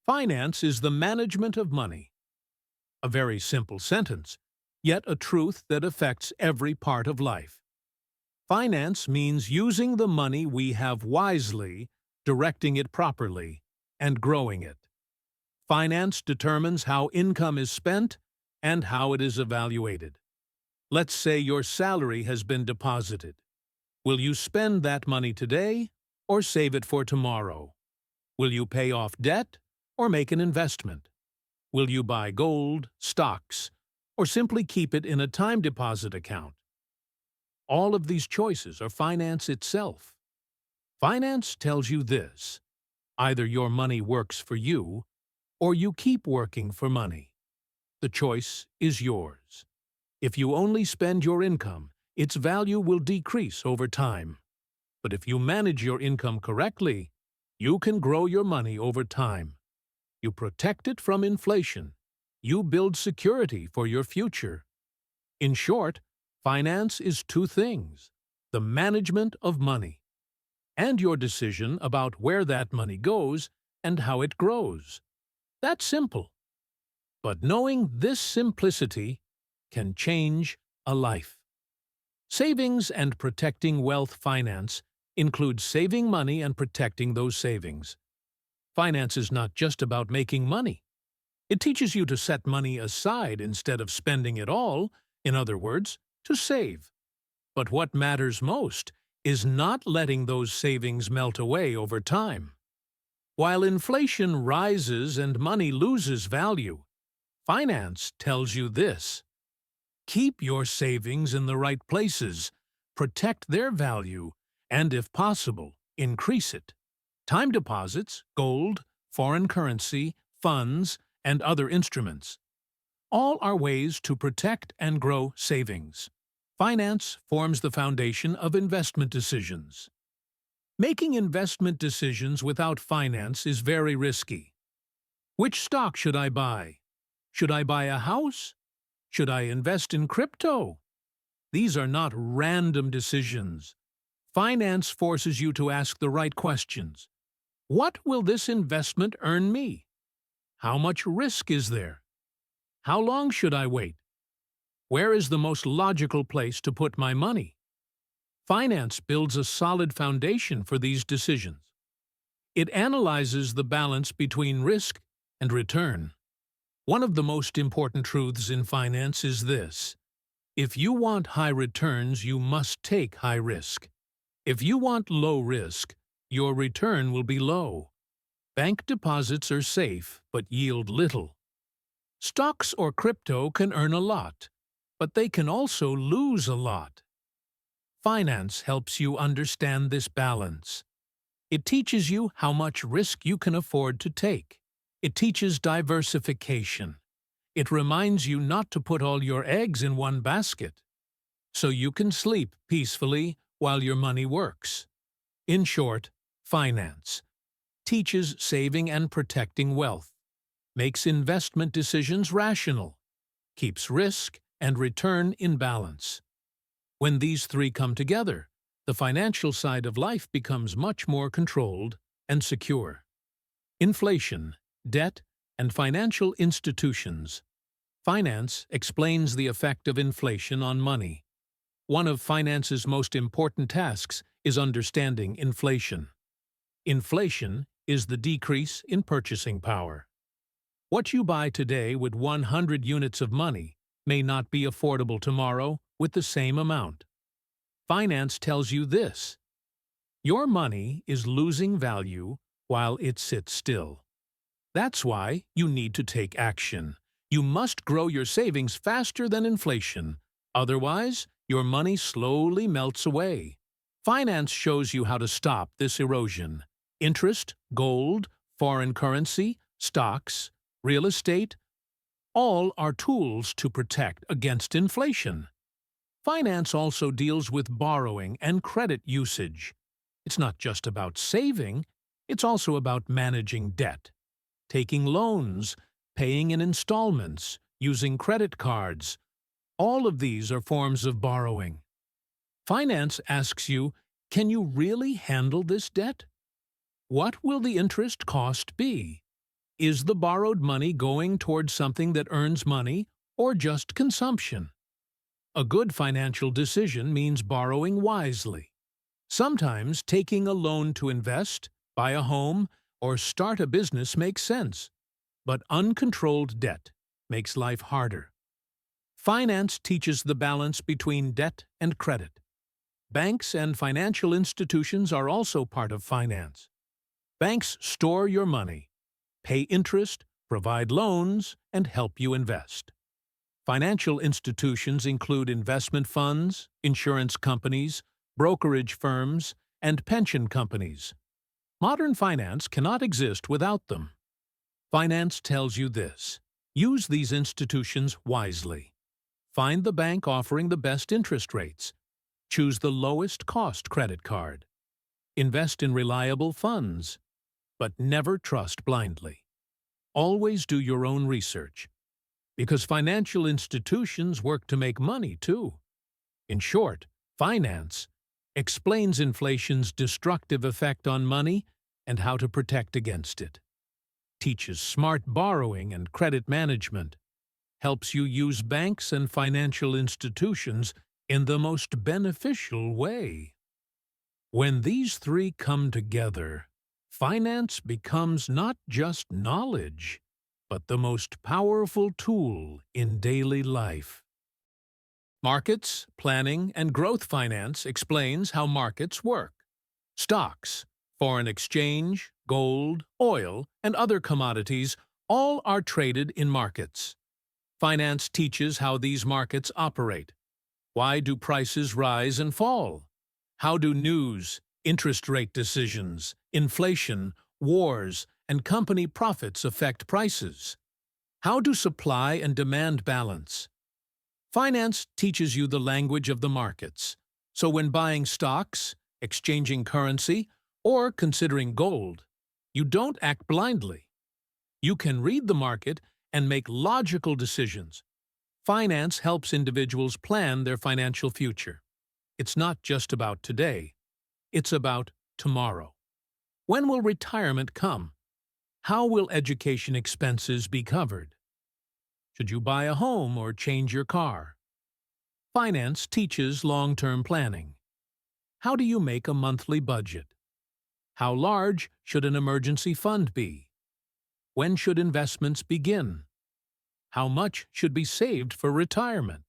Finance is the management of money. A very simple sentence, yet a truth that affects every part of life. Finance means using the money we have wisely, directing it properly, and growing it. Finance determines how income is spent and how it is evaluated. Let's say your salary has been deposited. Will you spend that money today or save it for tomorrow? Will you pay off debt or make an investment? Will you buy gold, stocks, or simply keep it in a time deposit account? All of these choices are finance itself. Finance tells you this: either your money works for you, or you keep working for money. The choice is yours. If you only spend your income, its value will decrease over time. But if you manage your income correctly, you can grow your money over time. You protect it from inflation. You build security for your future. In short, finance is two things: the management of money, and your decision about where that money goes and how it grows. That's simple. But knowing this simplicity can change a life. Savings and protecting wealth. Finance includes saving money and protecting those savings. Finance is not just about making money. It teaches you to set money aside instead of spending it all, in other words, to save. But what matters most is not letting those savings melt away over time. While inflation rises and money loses value, finance tells you this: keep your savings in the right places, protect their value, and if possible, increase it. Time deposits, gold, foreign currency, funds, and other instruments. All are ways to protect and grow savings. Finance forms the foundation of investment decisions. Making investment decisions without finance is very risky. Which stock should I buy? Should I buy a house? Should I invest in crypto? These are not random decisions. Finance forces you to ask the right questions. What will this investment earn me? How much risk is there? How long should I wait? Where is the most logical place to put my money? Finance builds a solid foundation for these decisions. It analyzes the balance between risk and return. One of the most important truths in finance is this: if you want high returns, you must take high risk. If you want low risk, your return will be low. Bank deposits are safe but yield little. Stocks or crypto can earn a lot, but they can also lose a lot. Finance helps you understand this balance. It teaches you how much risk you can afford to take. It teaches diversification. It reminds you not to put all your eggs in one basket, so you can sleep peacefully while your money works. In short, finance teaches saving and protecting wealth, makes investment decisions rational, keeps risk and return in balance. When these three come together, the financial side of life becomes much more controlled and secure. Inflation, debt, and financial institutions. Finance explains the effect of inflation on money. One of finance's most important tasks is understanding inflation. Inflation is the decrease in purchasing power. What you buy today with 100 units of money may not be affordable tomorrow with the same amount. Finance tells you this: your money is losing value while it sits still. That's why you need to take action. You must grow your savings faster than inflation. Otherwise, your money slowly melts away. Finance shows you how to stop this erosion. Interest, gold, foreign currency, stocks, real estate, all are tools to protect against inflation. Finance also deals with borrowing and credit usage. It's not just about saving, it's also about managing debt, taking loans, paying in installments, using credit cards. All of these are forms of borrowing. Finance asks you, can you really handle this debt? What will the interest cost be? Is the borrowed money going towards something that earns money or just consumption? A good financial decision means borrowing wisely. Sometimes taking a loan to invest, buy a home, or start a business makes sense, but uncontrolled debt makes life harder. Finance teaches the balance between debt and credit. Banks and financial institutions are also part of finance. Banks store your money, pay interest, provide loans, and help you invest. Financial institutions include investment funds, insurance companies, brokerage firms, and pension companies. Modern finance cannot exist without them. Finance tells you this: use these institutions wisely. Find the bank offering the best interest rates. Choose the lowest cost credit card. Invest in reliable funds, but never trust blindly. Always do your own research, because financial institutions work to make money too. In short, finance explains inflation's destructive effect on money and how to protect against it. Teaches smart borrowing and credit management. Helps you use banks and financial institutions in the most beneficial way. When these three come together, finance becomes not just knowledge, but the most powerful tool in daily life. Markets, planning, and growth finance explains how markets work. Stocks, foreign exchange, gold, oil, and other commodities all are traded in markets. Finance teaches how these markets operate. Why do prices rise and fall? How do news, interest rate decisions, inflation, wars, and company profits affect prices? How do supply and demand balance? Finance teaches you the language of the markets, so when buying stocks, exchanging currency, or considering gold, you don't act blindly. You can read the market and make logical decisions. Finance helps individuals plan their financial future. It's not just about today, it's about tomorrow. When will retirement come? How will education expenses be covered? Should you buy a home or change your car? Finance teaches long-term planning. How do you make a monthly budget? How large should an emergency fund be? When should investments begin? How much should be saved for retirement?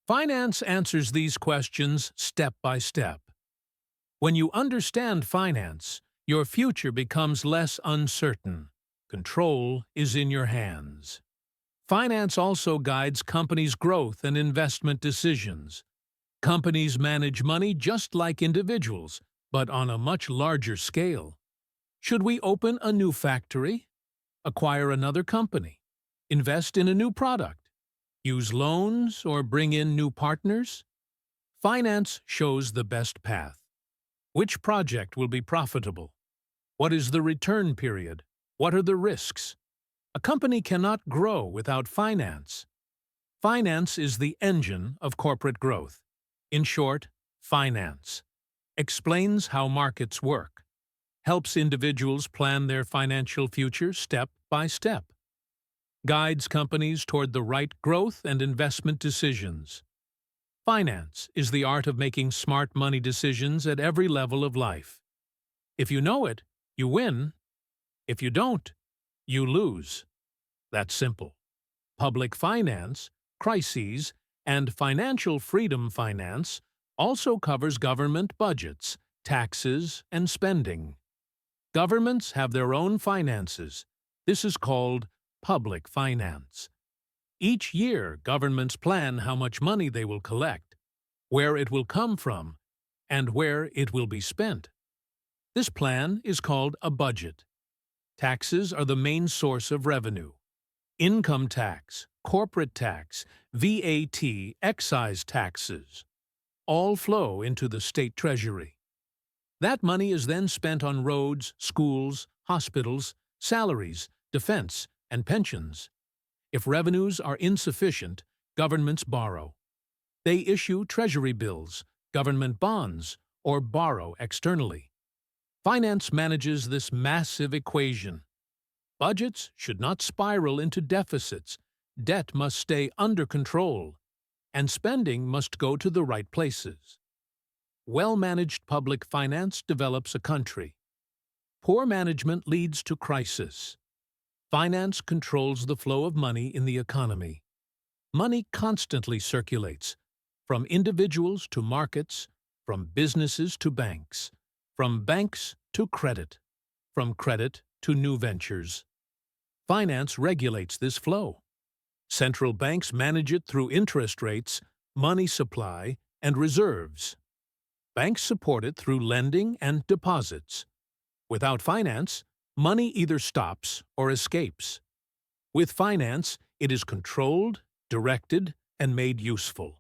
Finance answers these questions step by step. When you understand finance, your future becomes less uncertain. Control is in your hands. Finance also guides companies' growth and investment decisions. Companies manage money just like individuals, but on a much larger scale. Should we open a new factory? Acquire another company? Invest in a new product? Use loans or bring in new partners? Finance shows the best path. Which project will be profitable? What is the return period? What are the risks? A company cannot grow without finance. Finance is the engine of corporate growth. In short, finance explains how markets work, helps individuals plan their financial future step by step, guides companies toward the right growth and investment decisions. Finance is the art of making smart money decisions at every level of life. If you know it, you win. If you don't, you lose. That's simple. Public finance, crises, and financial freedom finance also covers government budgets, taxes, and spending. Governments have their own finances. This is called public finance. Each year, governments plan how much money they will collect, where it will come from, and where it will be spent. This plan is called a budget. Taxes are the main source of revenue. Income tax, corporate tax, VAT, excise taxes all flow into the state treasury. That money is then spent on roads, schools, hospitals, salaries, defense, and pensions. If revenues are insufficient, governments borrow. They issue treasury bills, government bonds, or borrow externally. Finance manages this massive equation. Budgets should not spiral into deficits. Debt must stay under control, and spending must go to the right places. Well-managed public finance develops a country. Poor management leads to crisis. Finance controls the flow of money in the economy. Money constantly circulates, from individuals to markets, from businesses to banks, from banks to credit, from credit to new ventures. Finance regulates this flow. Central banks manage it through interest rates, money supply, and reserves. Banks support it through lending and deposits. Without finance, money either stops or escapes. With finance, it is controlled, directed, and made useful.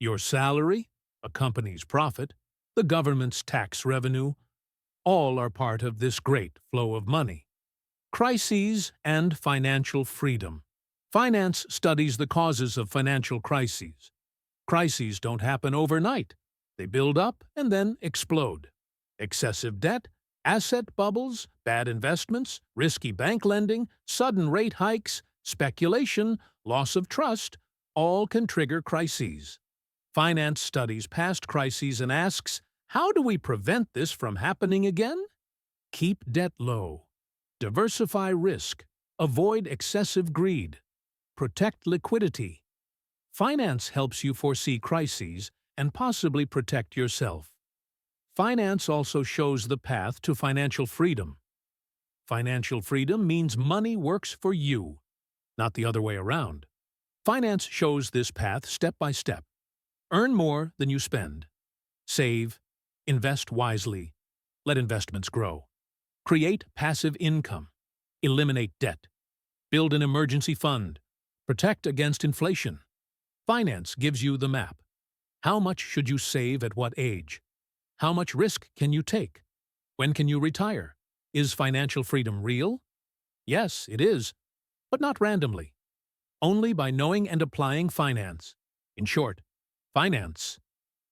Your salary, a company's profit, the government's tax revenue, all are part of this great flow of money. Crises and financial freedom. Finance studies the causes of financial crises. Crises don't happen overnight. They build up and then explode. Excessive debt, asset bubbles, bad investments, risky bank lending, sudden rate hikes, speculation, loss of trust, all can trigger crises. Finance studies past crises and asks, how do we prevent this from happening again? Keep debt low. Diversify risk. Avoid excessive greed. Protect liquidity. Finance helps you foresee crises and possibly protect yourself. Finance also shows the path to financial freedom. Financial freedom means money works for you, not the other way around. Finance shows this path step by step. Earn more than you spend. Save. Invest wisely. Let investments grow. Create passive income. Eliminate debt. Build an emergency fund. Protect against inflation. Finance gives you the map. How much should you save at what age? How much risk can you take? When can you retire? Is financial freedom real? Yes, it is, but not randomly. Only by knowing and applying finance. In short, finance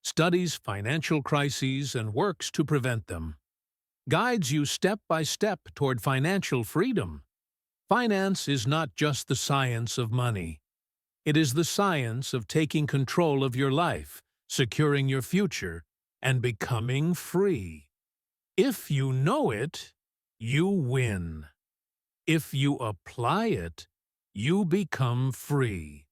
studies financial crises and works to prevent them. Guides you step by step toward financial freedom. Finance is not just the science of money. It is the science of taking control of your life, securing your future, and becoming free. If you know it, you win. If you apply it, you become free.